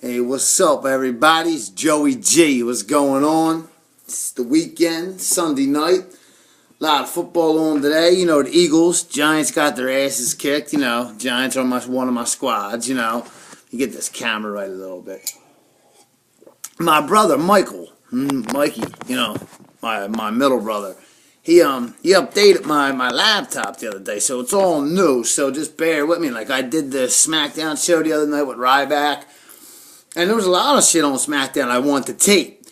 Hey, what's up, everybody? It's Joey G. What's going on? It's the weekend, Sunday night. A lot of football on today. You know, the Eagles, Giants got their asses kicked. You know, Giants are one of my squads. You know, you get this camera right a little bit. My brother, Michael, Mikey, you know, my middle brother, he updated my laptop the other day, so it's all new. So just bear with me. Like, I did the SmackDown show the other night with Ryback. And there was a lot of shit on SmackDown I wanted to tape,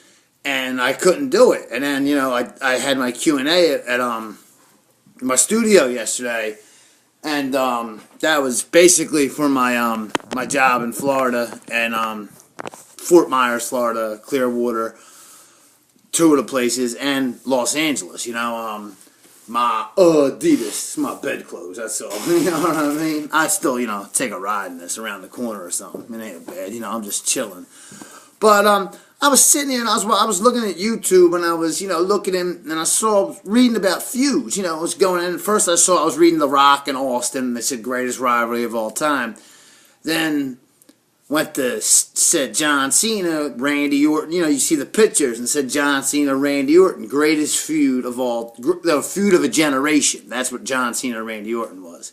and I couldn't do it. And then, you know, I had my Q&A at my studio yesterday, and that was basically for my my job in Florida and Fort Myers, Florida, Clearwater, two of the places, and Los Angeles. You know, my Adidas, my bedclothes, that's all. You know what I mean? I still, you know, take a ride in this around the corner or something. It ain't bad, you know, I'm just chilling. But I was sitting here and I was looking at YouTube, and I was, you know, looking in, and reading about feuds. You know, I was going in. First I was reading The Rock and Austin, and they said greatest rivalry of all time. Then said John Cena, Randy Orton. You know, you see the pictures, and said John Cena, Randy Orton, greatest feud of all, the feud of a generation. That's what John Cena, Randy Orton was.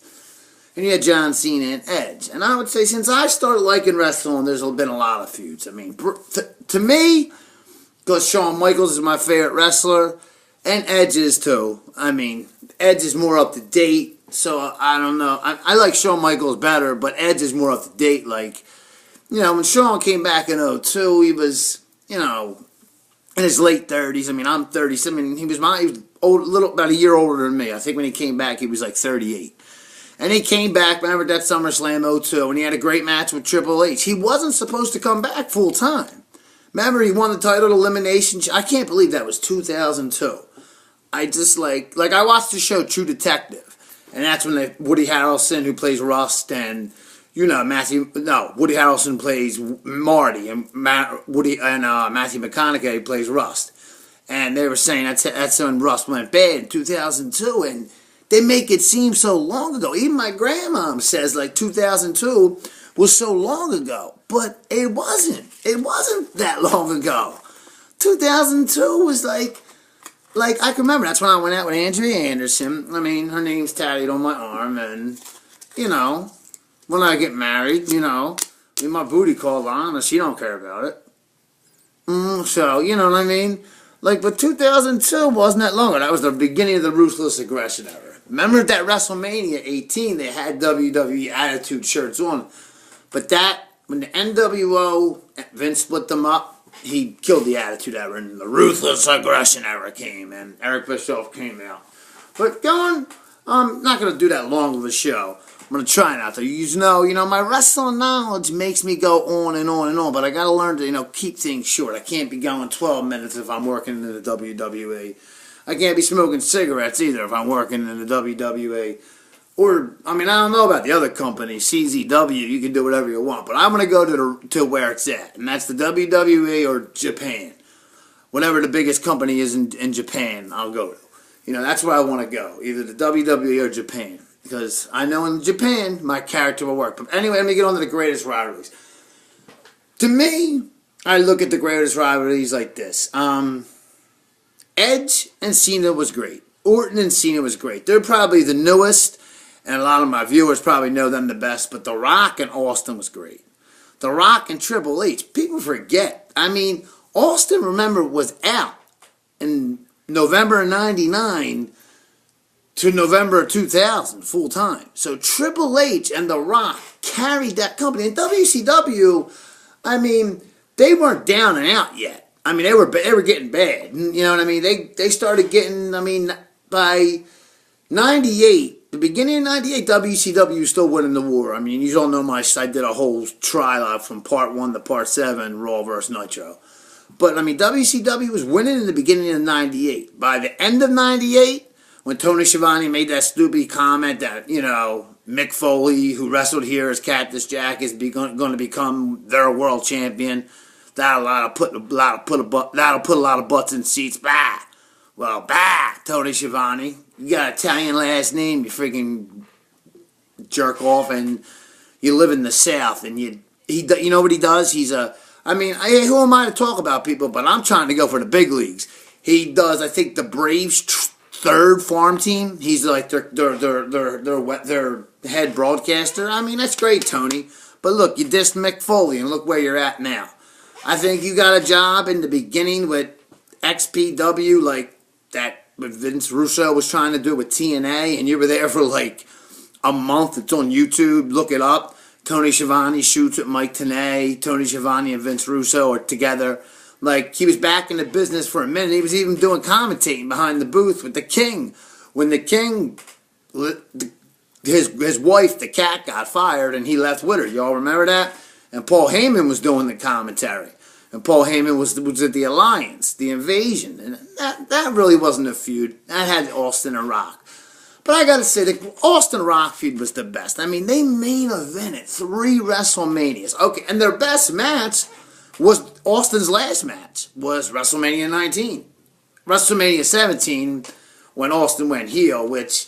And you had John Cena and Edge. And I would say, since I started liking wrestling, there's been a lot of feuds. I mean, to me, because Shawn Michaels is my favorite wrestler, and Edge is too. I mean, Edge is more up to date, so I don't know. I like Shawn Michaels better, but Edge is more up to date. Like, you know, when Shawn came back in 2002, he was, you know, in his late 30s. I mean, I'm 30. I mean, he was about a year older than me. I think when he came back, he was like 38. And he came back, remember that SummerSlam 2002, and he had a great match with Triple H. He wasn't supposed to come back full time. Remember, he won the title elimination. I can't believe that was 2002. I just like I watched the show True Detective, and that's when Woody Harrelson, who plays Rust, and you know, Woody Harrelson plays Marty, and Matthew McConaughey plays Rust. And they were saying that's when Rust went bad in 2002, and they make it seem so long ago. Even my grandma says, like, 2002 was so long ago. But it wasn't. It wasn't that long ago. 2002 was like I can remember. That's when I went out with Andrea Anderson. I mean, her name's tatted on my arm, and, you know, when I get married, you know, get my booty called on, and she don't care about it. So, you know what I mean? Like, but 2002 wasn't that long ago. That was the beginning of the Ruthless Aggression era. Remember that WrestleMania 18, they had WWE Attitude shirts on. But when the NWO, Vince split them up, he killed the Attitude era, and the Ruthless Aggression era came, and Eric Bischoff came out. But I'm not going to do that long of a show. I'm going to try not to. You know, my wrestling knowledge makes me go on and on and on, but I got to learn to, you know, keep things short. I can't be going 12 minutes if I'm working in the WWE. I can't be smoking cigarettes either if I'm working in the WWE. Or, I mean, I don't know about the other company, CZW, you can do whatever you want, but I'm going to go to where it's at, and that's the WWE or Japan. Whatever the biggest company is in Japan, I'll go to. You know, that's where I want to go, either the WWE or Japan. Because I know in Japan, my character will work. But anyway, let me get on to the greatest rivalries. To me, I look at the greatest rivalries like this. Edge and Cena was great. Orton and Cena was great. They're probably the newest, and a lot of my viewers probably know them the best. But The Rock and Austin was great. The Rock and Triple H, people forget. I mean, Austin, remember, was out in November of 99 to November of 2000, full time. So Triple H and The Rock carried that company. And WCW, I mean, they weren't down and out yet. I mean, they were getting bad. You know what I mean? They started getting, I mean, by 98, the beginning of 98, WCW was still winning the war. I mean, you all know I did a whole trial from part 1 to part 7, Raw vs. Nitro. But, I mean, WCW was winning in the beginning of 98. By the end of 98, when Tony Schiavone made that stupid comment that, you know, Mick Foley, who wrestled here as Cactus Jack, is going to become their world champion, that'll put a lot of butts in seats. Bah! Well, bah, Tony Schiavone. You got an Italian last name, you freaking jerk off, and you live in the South, and you you know what he does? Who am I to talk about people? But I'm trying to go for the big leagues. He does, I think, the Braves' third farm team. He's like their head broadcaster. I mean, that's great, Tony. But look, you dissed Mick Foley, and look where you're at now. I think you got a job in the beginning with XPW, like that what Vince Russo was trying to do with TNA, and you were there for like a month. It's on YouTube. Look it up. Tony Schiavone shoots with Mike Tenay. Tony Schiavone and Vince Russo are together. Like, he was back in the business for a minute. He was even doing commentating behind the booth with the King. When the King, his wife, the cat, got fired and he left with her. Y'all remember that? And Paul Heyman was doing the commentary. And Paul Heyman was at the Alliance, the Invasion. And that really wasn't a feud. That had Austin and Rock. But I gotta say, the Austin Rock feud was the best. I mean, they main evented 3 WrestleManias. Okay, and their best match was Austin's last match, was WrestleMania 19. WrestleMania 17, when Austin went heel, which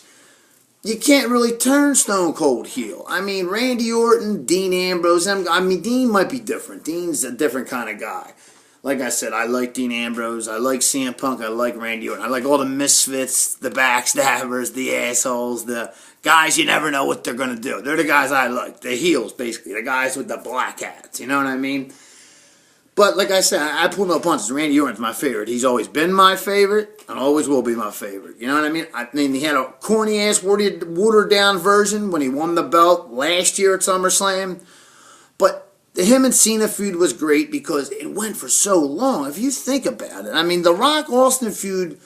you can't really turn Stone Cold heel. I mean, Randy Orton, Dean Ambrose, Dean might be different. Dean's a different kind of guy. Like I said, I like Dean Ambrose, I like CM Punk, I like Randy Orton. I like all the misfits, the backstabbers, the assholes, the guys you never know what they're going to do. They're the guys I like. The heels, basically. The guys with the black hats. You know what I mean? But like I said, I pull no punches. Randy Orton's my favorite. He's always been my favorite and always will be my favorite. You know what I mean? I mean, he had a corny-ass, watered-down version when he won the belt last year at SummerSlam. But the him and Cena feud was great because it went for so long. If you think about it, I mean, the Rock-Austin feud,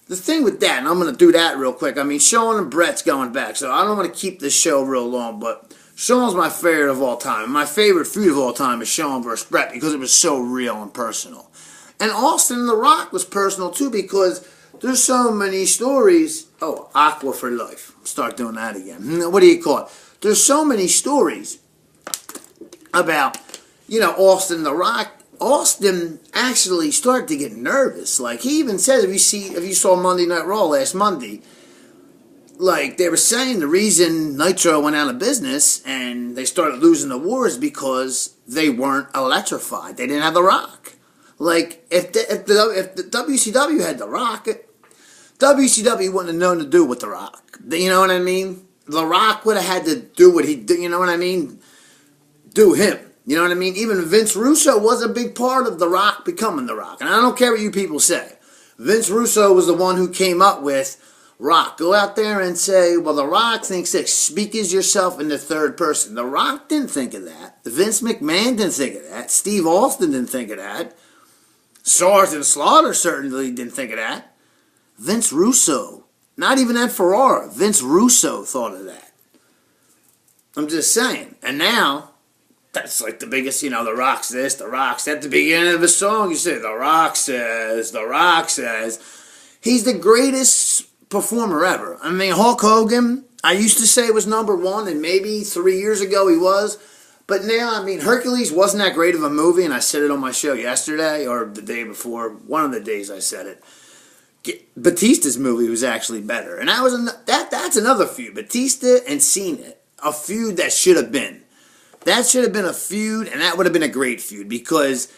the thing with that, and I'm going to do that real quick. I mean, Shawn and Brett's going back, so I don't want to keep this show real long, but Shawn's my favorite of all time. My favorite feud of all time is Shawn versus Brett because it was so real and personal. And Austin and The Rock was personal too because there's so many stories. Oh, Aqua for life. Start doing that again. What do you call it? There's so many stories about, Austin and The Rock. Austin actually started to get nervous. Like, he even says, if you saw Monday Night Raw last Monday, like, they were saying the reason Nitro went out of business and they started losing the war is because they weren't electrified. They didn't have The Rock. Like, if the WCW had The Rock, WCW wouldn't have known to do with The Rock. You know what I mean? The Rock would have had to do what he did, you know what I mean? Do him. You know what I mean? Even Vince Russo was a big part of The Rock becoming The Rock. And I don't care what you people say. Vince Russo was the one who came up with Rock. Go out there and say, well, The Rock thinks that. Speak as yourself in the third person. The Rock didn't think of that. Vince McMahon didn't think of that. Steve Austin didn't think of that. Sergeant Slaughter certainly didn't think of that. Vince Russo. Not even Ed Ferrara. Vince Russo thought of that. I'm just saying. And now, that's like the biggest, The Rock's this, The Rock's that. At the beginning of the song, you say, The Rock says, The Rock says. He's the greatest performer ever. I mean, Hulk Hogan, I used to say was number 1, and maybe 3 years ago he was. But now, I mean, Hercules wasn't that great of a movie, and I said it on my show yesterday, or the day before, one of the days I said it. Batista's movie was actually better. And that's another feud. Batista and Cena, a feud that should have been. That should have been a feud, and that would have been a great feud, because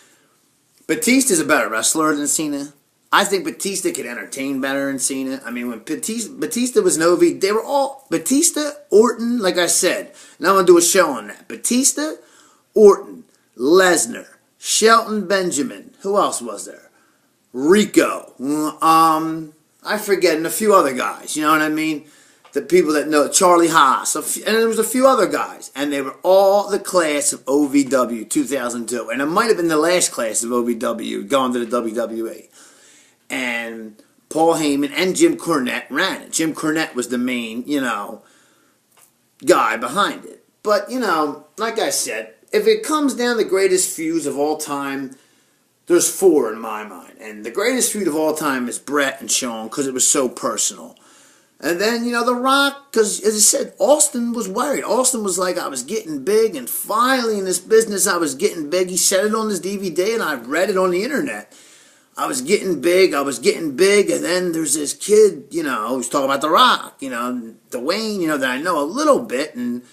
Batista's a better wrestler than Cena. I think Batista could entertain better than Cena. I mean, when Batista was Novi, they were all Batista, Orton, like I said. And I'm going to do a show on that. Batista, Orton, Lesnar, Shelton Benjamin. Who else was there? Rico. I forget, and a few other guys. You know what I mean? The people that know, Charlie Haas. And there was a few other guys. And they were all the class of OVW 2002. And it might have been the last class of OVW going to the WWE. And Paul Heyman and Jim Cornette ran it. Jim Cornette was the main, guy behind it. But, like I said, if it comes down to the greatest feuds of all time, there's 4 in my mind. And the greatest feud of all time is Brett and Shawn because it was so personal. And then, The Rock, because, as I said, Austin was worried. Austin was like, I was getting big, and finally in this business I was getting big. He said it on his DVD, and I read it on the internet. I was getting big, and then there's this kid, who's talking about The Rock, Dwayne, that I know a little bit, and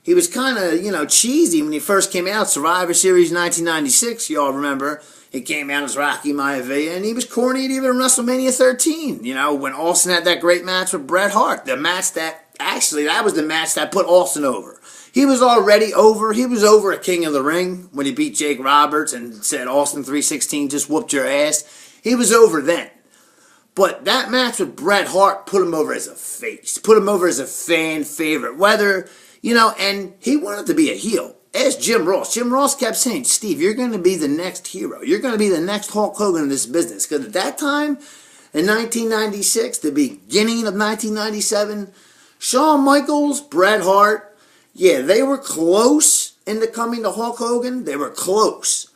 he was kind of, you know, cheesy when he first came out. Survivor Series 1996, you all remember. He came out as Rocky Maivia, and he was corny even in WrestleMania 13. You know, when Austin had that great match with Bret Hart. The match that, actually, that was the match that put Austin over. He was already over. He was over at King of the Ring when he beat Jake Roberts and said Austin 316 just whooped your ass. He was over then. But that match with Bret Hart put him over as a face. Put him over as a fan favorite. Whether, you know, and he wanted to be a heel. Ask Jim Ross. Jim Ross kept saying, Steve, you're going to be the next hero. You're going to be the next Hulk Hogan in this business. Because at that time, in 1996, the beginning of 1997, Shawn Michaels, Bret Hart, yeah, they were close into coming to Hulk Hogan. They were close.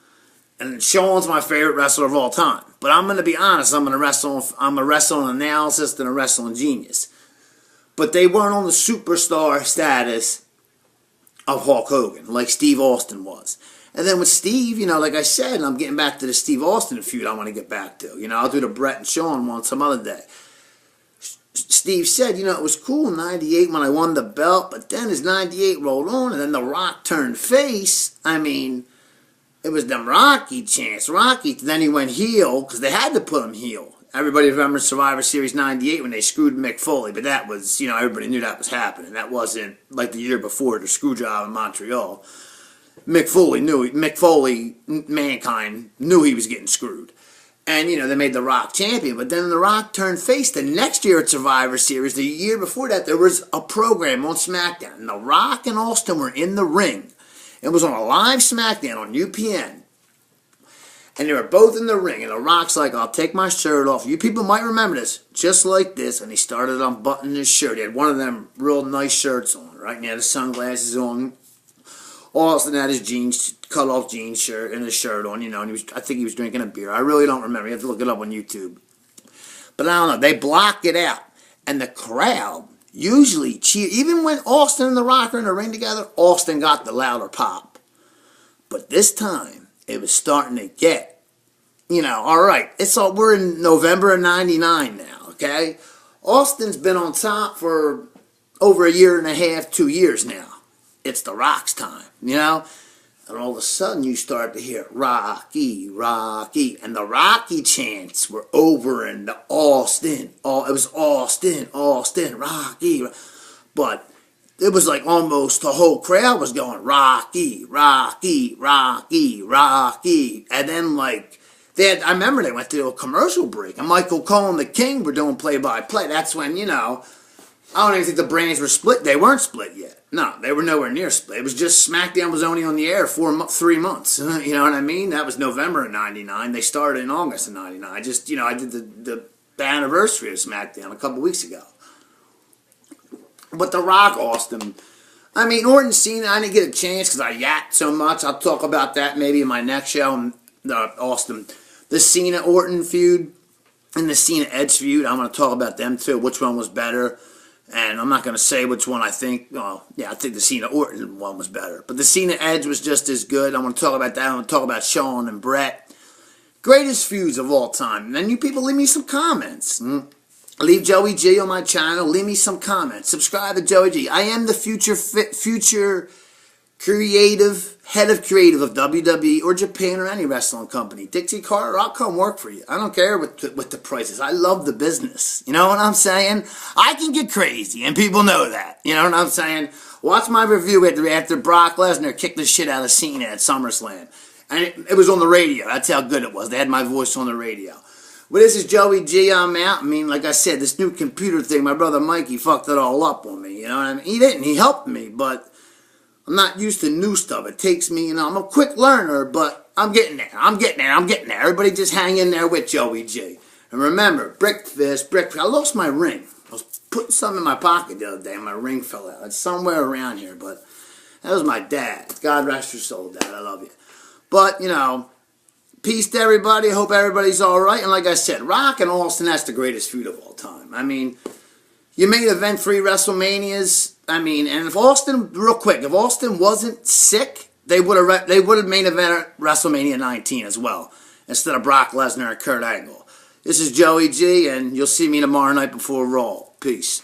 And Shawn's my favorite wrestler of all time. But I'm going to be honest, I'm a wrestling analyst and a wrestling genius. But they weren't on the superstar status of Hulk Hogan, like Steve Austin was. And then with Steve, you know, like I said, and I'm getting back to the Steve Austin feud I want to get back to. You know, I'll do the Bret and Shawn one some other day. Steve said, you know, it was cool in 98 when I won the belt, but then as 98 rolled on and then The Rock turned face, I mean, it was them Rocky chants. Rocky, then he went heel, because they had to put him heel. Everybody remembers Survivor Series 98 when they screwed Mick Foley, but that was, you know, everybody knew that was happening. That wasn't like the year before, the screw job in Montreal. Mick Foley, Mankind, knew he was getting screwed. And, you know, they made The Rock champion, but then The Rock turned face. The next year at Survivor Series, the year before that, there was a program on SmackDown, and The Rock and Austin were in the ring. It was on a live SmackDown on UPN. And they were both in the ring, and The Rock's like, I'll take my shirt off. You people might remember this, just like this. And he started unbuttoning his shirt. He had one of them real nice shirts on, right? And he had his sunglasses on. Austin had his jeans, cut-off jeans shirt and his shirt on, you know. And I think he was drinking a beer. I really don't remember. You have to look it up on YouTube. But I don't know. They blocked it out. And the crowd usually cheered. Even when Austin and The Rock are in the ring together, Austin got the louder pop. But this time, it was starting to get, you know, all right. We're in November of 99 now, okay? Austin's been on top for over a year and a half, 2 years now. It's The Rock's time, you know? And all of a sudden you start to hear Rocky, Rocky. And the Rocky chants were over in the Austin. It was Austin, Austin, Rocky. But it was like almost the whole crowd was going, Rocky, Rocky, Rocky, Rocky. And then like, I remember they went to a commercial break. And Michael Cole and the King were doing play-by-play. That's when, you know, I don't even think the brands were split. They weren't split yet. No, they were nowhere near split. It was just SmackDown was only on the air for 3 months. You know what I mean? That was November of 99. They started in August of 99. I did the anniversary of SmackDown a couple weeks ago. But The Rock, Austin, I mean, Orton, Cena, I didn't get a chance because I yapped so much. I'll talk about that maybe in my next show. Austin, the Cena-Orton feud and the Cena-Edge feud, I'm going to talk about them too, which one was better. And I'm not going to say which one I think. Well, yeah, I think the Cena-Orton one was better. But the Cena-Edge was just as good. I'm going to talk about that. I'm going to talk about Shawn and Bret. Greatest feuds of all time. And then you people leave me some comments. Leave Joey G on my channel. Leave me some comments. Subscribe to Joey G. I am the future head of creative of WWE or Japan or any wrestling company. Dixie Carter, I'll come work for you. I don't care what the price is. I love the business. You know what I'm saying? I can get crazy, and people know that. You know what I'm saying? Watch my review after Brock Lesnar kicked the shit out of Cena at SummerSlam. And it was on the radio. That's how good it was. They had my voice on the radio. Well, this is Joey G. I'm out. I mean, like I said, this new computer thing, my brother Mikey fucked it all up on me. You know what I mean? He didn't. He helped me, but I'm not used to new stuff. It takes me, you know, I'm a quick learner, but I'm getting there. I'm getting there. Everybody just hang in there with Joey G. And remember, breakfast. I lost my ring. I was putting something in my pocket the other day, and my ring fell out. It's somewhere around here, but that was my dad. God rest your soul, Dad. I love you. But, you know, peace to everybody. Hope everybody's all right. And like I said, Rock and Austin, that's the greatest feud of all time. I mean, you main event 3 WrestleManias. I mean, and if Austin, real quick, if Austin wasn't sick, they would have main event WrestleMania 19 as well, instead of Brock Lesnar and Kurt Angle. This is Joey G, and you'll see me tomorrow night before Raw. Peace.